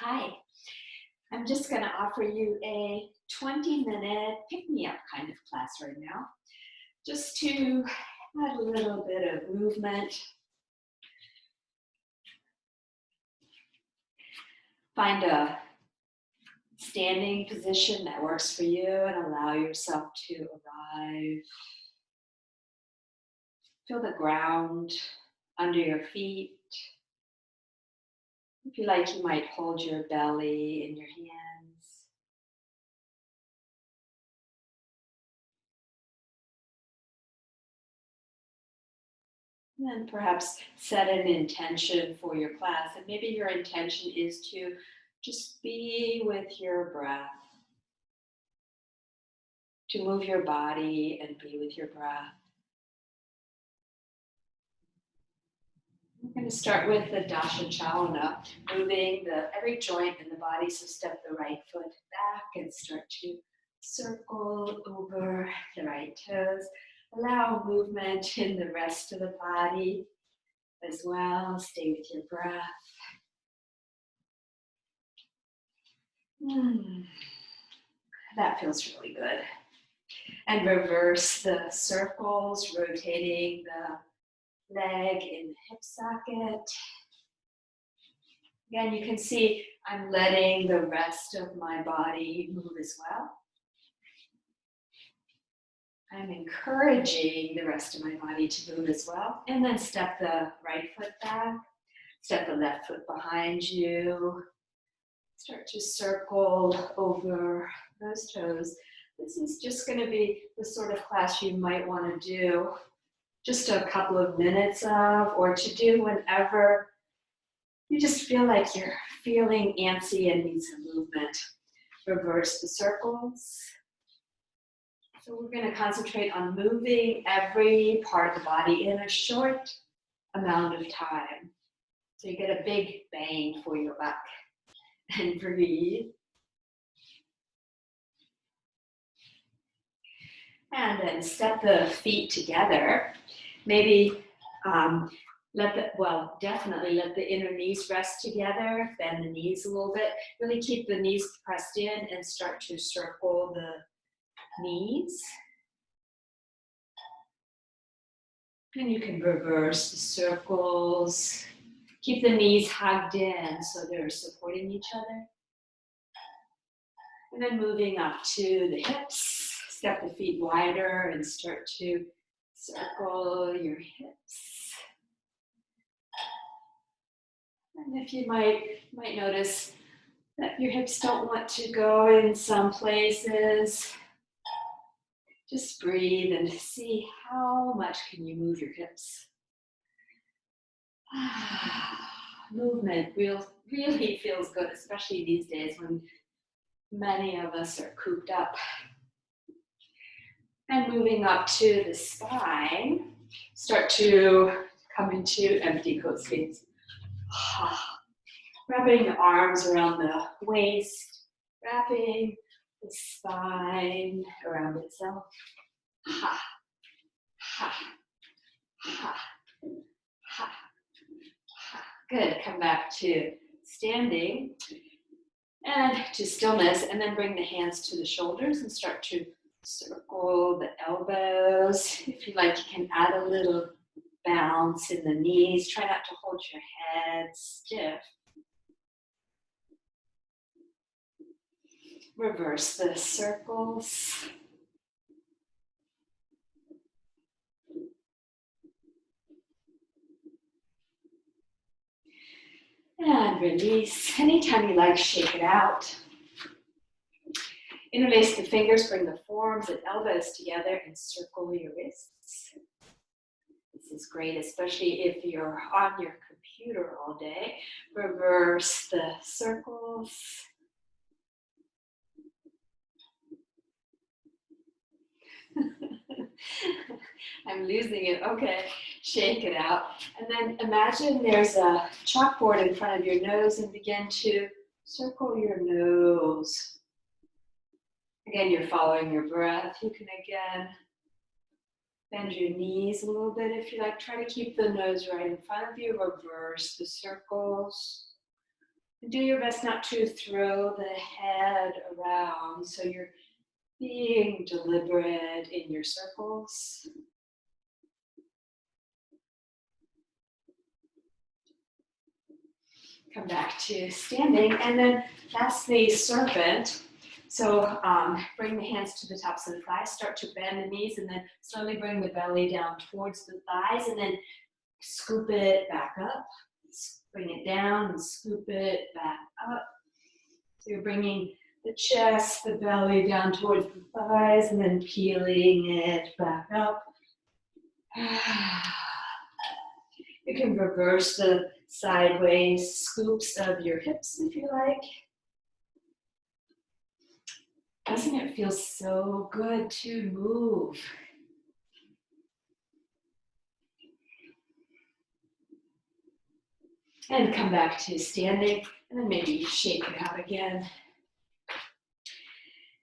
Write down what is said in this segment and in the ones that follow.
Hi, I'm just going to offer you a 20-minute pick-me-up kind of class right now, just to add a little bit of movement. Find a standing position that works for you and allow yourself to arrive. Feel the ground under your feet. If you like, you might hold your belly in your hands. And then perhaps set an intention for your class. And maybe your intention is to just be with your breath, to move your body and be with your breath. We're going to start with the Dasha Chalana, moving every joint in the body. So step the right foot back and start to circle over the right toes. Allow movement in the rest of the body as well. Stay with your breath. That feels really good. And reverse the circles, rotating the leg in the hip socket. Again, you can see I'm letting the rest of my body move as well. I'm encouraging the rest of my body to move as well. And then step the right foot back, step the left foot behind you. Start to circle over those toes. This is just going to be the sort of class you might want to do just a couple of minutes of, or to do whenever you just feel like you're feeling antsy and need some movement. Reverse the circles. So we're going to concentrate on moving every part of the body in a short amount of time. So you get a big bang for your buck. And breathe. And then step the feet together. Maybe definitely let the inner knees rest together. Bend the knees a little bit. Really keep the knees pressed in and start to circle the knees. And you can reverse the circles. Keep the knees hugged in so they're supporting each other. And then moving up to the hips. Step the feet wider and start to circle your hips. And if you might notice that your hips don't want to go in some places, just breathe and see how much can you move your hips. Movement really feels good, especially these days when many of us are cooped up. And moving up to the spine, start to come into empty co-skates. Wrapping the arms around the waist, wrapping the spine around itself. Ha, ha, ha, ha, ha. Good, come back to standing and to stillness, and then bring the hands to the shoulders and start to circle the elbows. If you like, you can add a little bounce in the knees. Try not to hold your head stiff. Reverse the circles. And release. Anytime you like, shake it out. Interlace the fingers, bring the forearms and elbows together and circle your wrists. This is great, especially if you're on your computer all day. Reverse the circles. I'm losing it. Okay, shake it out. And then imagine there's a chalkboard in front of your nose and begin to circle your nose. Again, you're following your breath. You can again bend your knees a little bit if you like. Try to keep the nose right in front of you. Reverse the circles. Do your best not to throw the head around, so you're being deliberate in your circles. Come back to standing, and then lastly, serpent. So bring the hands to the tops of the thighs, start to bend the knees, and then slowly bring the belly down towards the thighs, and then scoop it back up. Bring it down and scoop it back up. So you're bringing the chest, the belly down towards the thighs, and then peeling it back up. You can reverse the sideways scoops of your hips if you like. Doesn't it feel so good to move? And come back to standing, and then maybe shake it out again.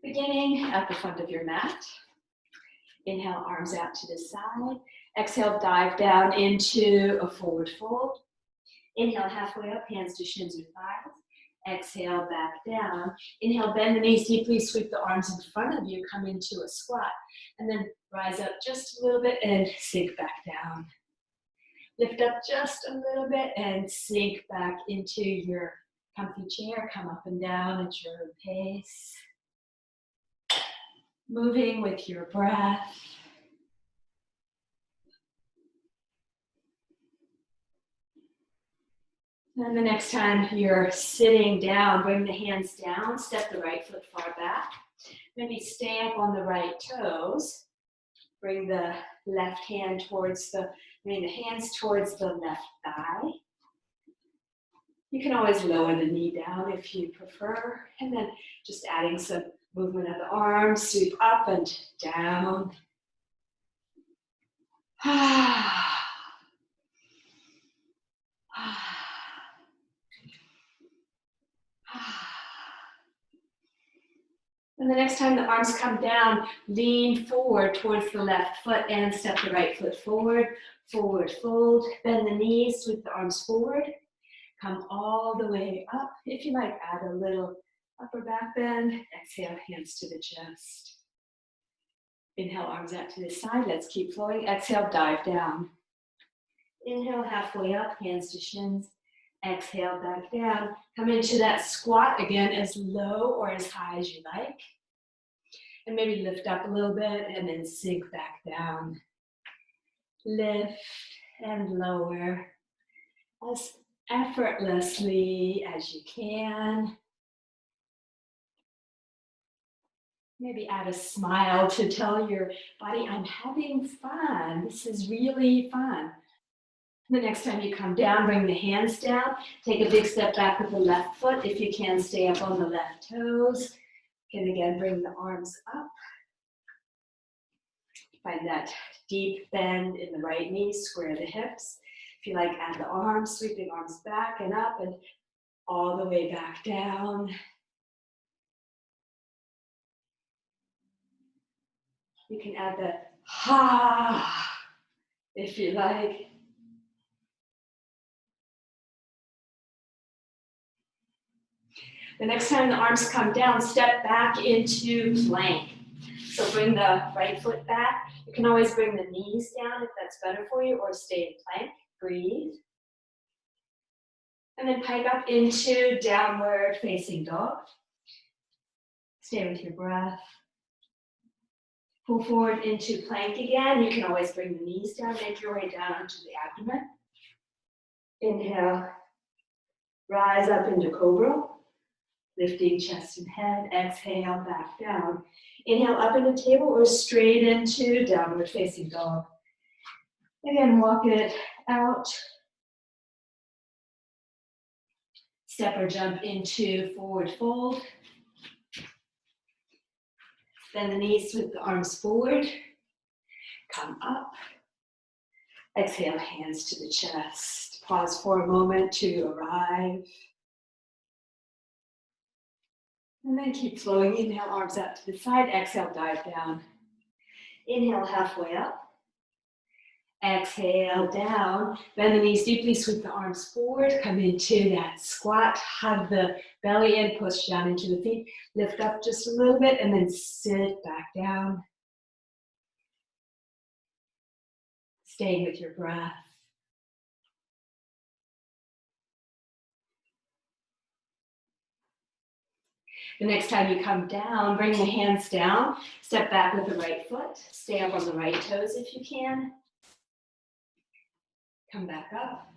Beginning at the front of your mat. Inhale, arms out to the side. Exhale, dive down into a forward fold. Inhale, halfway up, hands to shins or thighs. Exhale, back down. Inhale, bend the knees deeply, sweep the arms in front of you, come into a squat. And then rise up just a little bit and sink back down. Lift up just a little bit and sink back into your comfy chair. Come up and down at your own pace. Moving with your breath. And the next time you're sitting down, bring the hands down, step the right foot far back. Maybe stay up on the right toes. Bring the left hand towards bring the hands towards the left thigh. You can always lower the knee down if you prefer. And then just adding some movement of the arms, sweep up and down. And the next time the arms come down, lean forward towards the left foot and step the right foot forward. Forward fold, bend the knees, sweep the arms forward. Come all the way up. If you like, add a little upper back bend. Exhale, hands to the chest. Inhale, arms out to the side. Let's keep flowing. Exhale, dive down. Inhale, halfway up, hands to shins. Exhale, back down. Come into that squat again, as low or as high as you like. And maybe lift up a little bit and then sink back down. Lift and lower as effortlessly as you can. Maybe add a smile to tell your body, I'm having fun. This is really fun. The next time you come down, bring the hands down. Take a big step back with the left foot. If you can, stay up on the left toes. And again, bring the arms up. Find that deep bend in the right knee, square the hips. If you like, add the arms, sweeping arms back and up and all the way back down. You can add the ha if you like. The next time the arms come down, step back into plank. So bring the right foot back. You can always bring the knees down if that's better for you, or stay in plank. Breathe. And then pike up into downward facing dog. Stay with your breath. Pull forward into plank again. You can always bring the knees down. Make your way down into the abdomen. Inhale. Rise up into cobra. Lifting chest and head. Exhale, back down. Inhale up into table or straight into downward facing dog. Again, walk it out. Step or jump into forward fold. Bend the knees, sweep the arms forward. Come up. Exhale, hands to the chest. Pause for a moment to arrive. And then keep flowing. Inhale, arms out to the side. Exhale, dive down. Inhale, halfway up. Exhale down, bend the knees deeply, sweep the arms forward, come into that squat, hug the belly in, push down into the feet, lift up just a little bit, and then sit back down. Staying with your breath. The next time you come down, bring the hands down, step back with the right foot, stay up on the right toes if you can. Come back up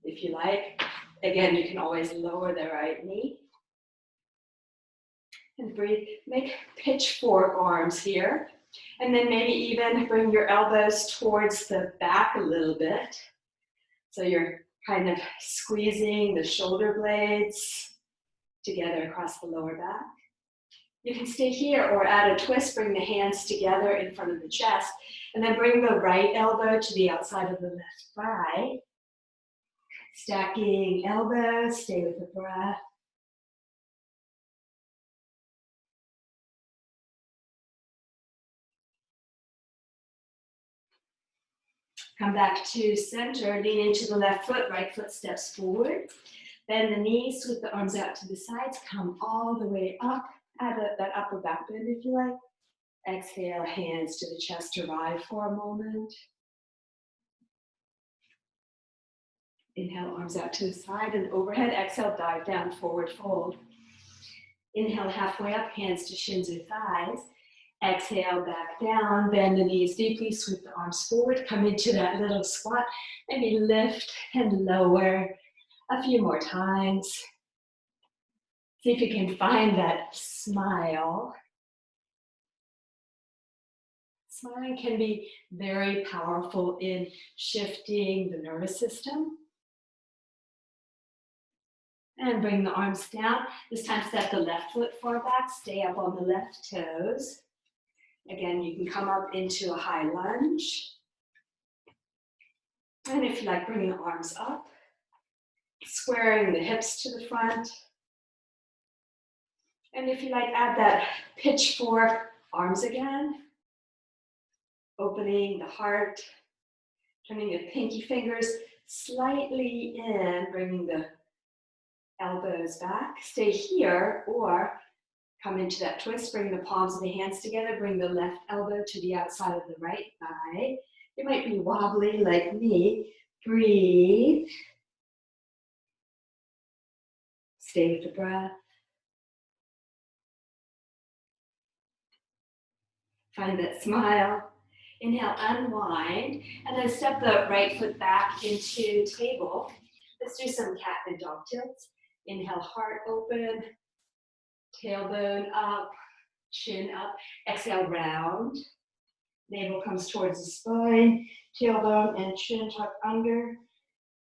if you like. Again, you can always lower the right knee. And breathe, make pitchfork arms here. And then maybe even bring your elbows towards the back a little bit. So you're kind of squeezing the shoulder blades together across the lower back. You can stay here or add a twist, bring the hands together in front of the chest, and then bring the right elbow to the outside of the left thigh. Stacking elbows, stay with the breath. Come back to center, lean into the left foot, right foot steps forward. Bend the knees, sweep the arms out to the sides, come all the way up. Add that upper back bend if you like. Exhale, hands to the chest, arrive for a moment. Inhale, arms out to the side and overhead. Exhale, dive down, forward fold. Inhale, halfway up, hands to shins or thighs. Exhale, back down, bend the knees deeply, sweep the arms forward, come into that little squat. Maybe lift and lower a few more times. See if you can find that smile. Smiling can be very powerful in shifting the nervous system. And bring the arms down. This time step the left foot far back, stay up on the left toes. Again, you can come up into a high lunge. And if you like, bring the arms up, squaring the hips to the front. And if you like, add that pitchfork arms again. Opening the heart, turning the pinky fingers slightly in, bringing the elbows back. Stay here or come into that twist, bring the palms of the hands together, bring the left elbow to the outside of the right thigh. You might be wobbly like me. Breathe. Stay with the breath. Find that smile. Inhale, unwind, and then step the right foot back into table. Let's do some cat and dog tilts. Inhale, heart open, tailbone up, chin up. Exhale, round. Navel comes towards the spine, tailbone and chin tuck under.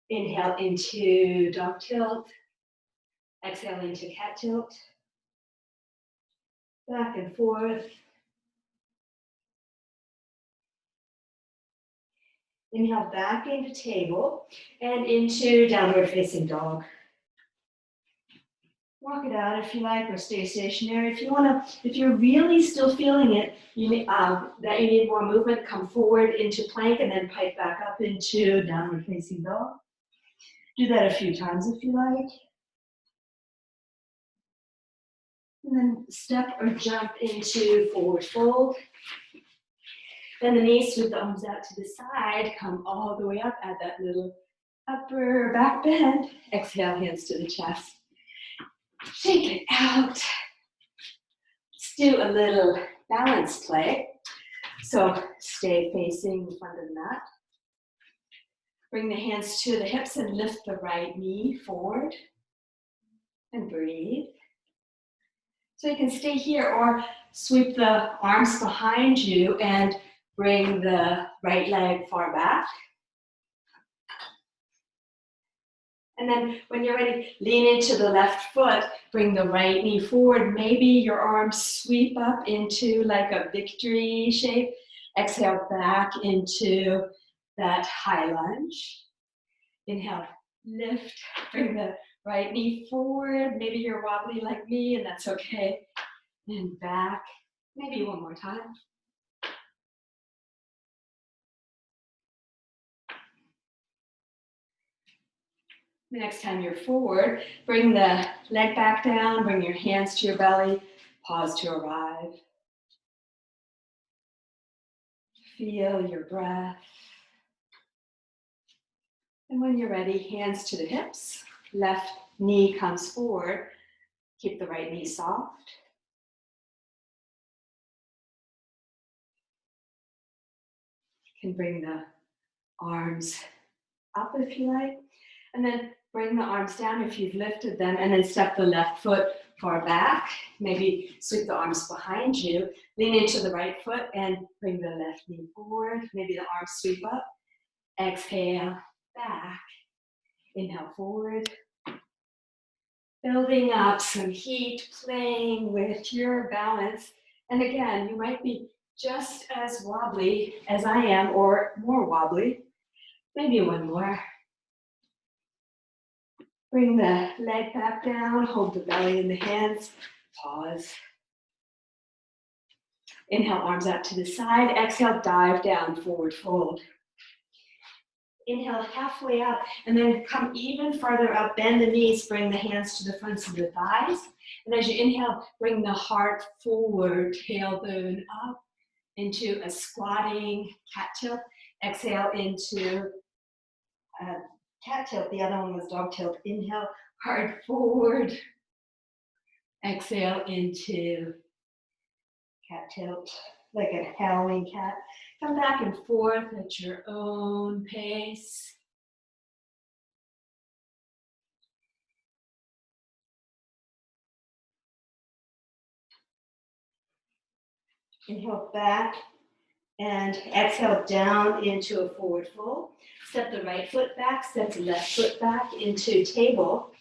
Inhale into dog tilt. Exhale into cat tilt. Back and forth. Inhale back into table and into downward facing dog. Walk it out if you like, or stay stationary. If you want to, if you're really still feeling it, you need, that you need more movement, come forward into plank and then pipe back up into downward facing dog. Do that a few times if you like. And then step or jump into forward fold. Bend the knees, sweep the arms out to the side, come all the way up, add that little upper back bend. Exhale, hands to the chest. Shake it out. Let's do a little balance play. So stay facing in front of the mat. Bring the hands to the hips and lift the right knee forward. And breathe. So you can stay here or sweep the arms behind you and bring the right leg far back. And then when you're ready, lean into the left foot, bring the right knee forward. Maybe your arms sweep up into like a victory shape. Exhale back into that high lunge. Inhale, lift, bring the right knee forward. Maybe you're wobbly like me, and that's okay. And back, maybe one more time. The next time you're forward, bring the leg back down, bring your hands to your belly, pause to arrive. Feel your breath. And when you're ready, hands to the hips, left knee comes forward, keep the right knee soft. You can bring the arms up if you like, and then bring the arms down if you've lifted them, and then step the left foot far back. Maybe sweep the arms behind you, lean into the right foot and bring the left knee forward. Maybe the arms sweep up. Exhale, back. Inhale, forward. Building up some heat, playing with your balance. And again, you might be just as wobbly as I am, or more wobbly. Maybe one more. Bring the leg back down, hold the belly in the hands, pause. Inhale, arms out to the side. Exhale, dive down, forward fold. Inhale, halfway up, and then come even farther up. Bend the knees, bring the hands to the fronts of the thighs. And as you inhale, bring the heart forward, tailbone up into a squatting cat tilt. Exhale into cat tilt. The other one was dog tilt. Inhale, heart forward. Exhale into cat tilt, like a howling cat. Come back and forth at your own pace. Inhale back and exhale down into a forward fold. Step the right foot back, step the left foot back into table.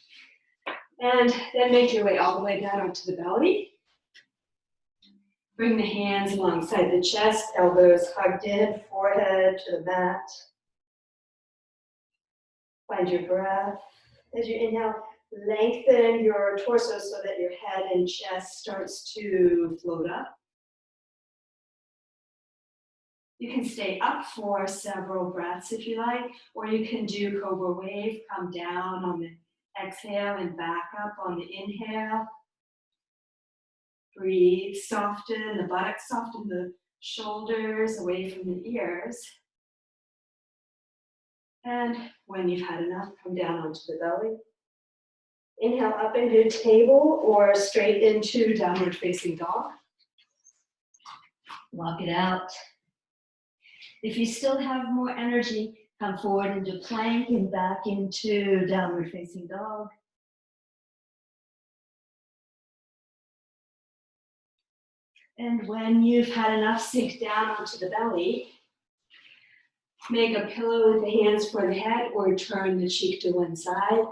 And then make your way all the way down onto the belly. Bring the hands alongside the chest, elbows hugged in, forehead to the mat. Find your breath. As you inhale, lengthen your torso so that your head and chest starts to float up. You can stay up for several breaths if you like, or you can do Cobra Wave, come down on the exhale and back up on the inhale. Breathe, soften the buttocks, soften the shoulders away from the ears. And when you've had enough, come down onto the belly. Inhale up into table or straight into downward facing dog. Walk it out. If you still have more energy, come forward into plank and back into downward facing dog. And when you've had enough, sink down onto the belly. Make a pillow with the hands for the head or turn the cheek to one side.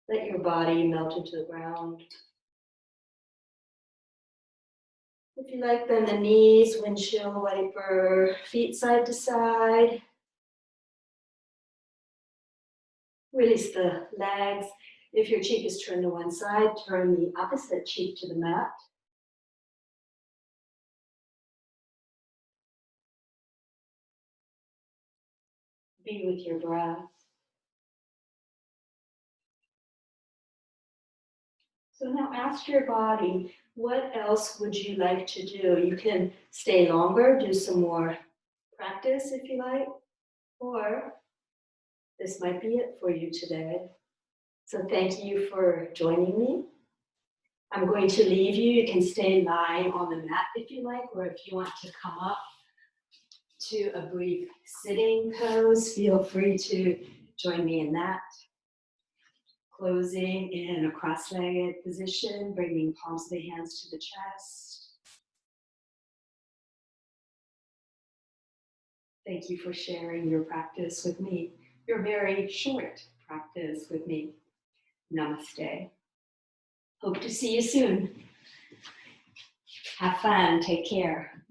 Let your body melt into the ground. If you like, bend the knees, windshield wiper, feet side to side. Release the legs. If your cheek is turned to one side, turn the opposite cheek to the mat. Be with your breath. So now ask your body, what else would you like to do? You can stay longer, do some more practice if you like, or this might be it for you today. So thank you for joining me. I'm going to leave you. You can stay lying on the mat if you like, or if you want to come up to a brief sitting pose, feel free to join me in that. Closing in a cross-legged position, bringing palms of the hands to the chest. Thank you for sharing your practice with me, your very short practice with me. Namaste. Hope to see you soon. Have fun. Take care.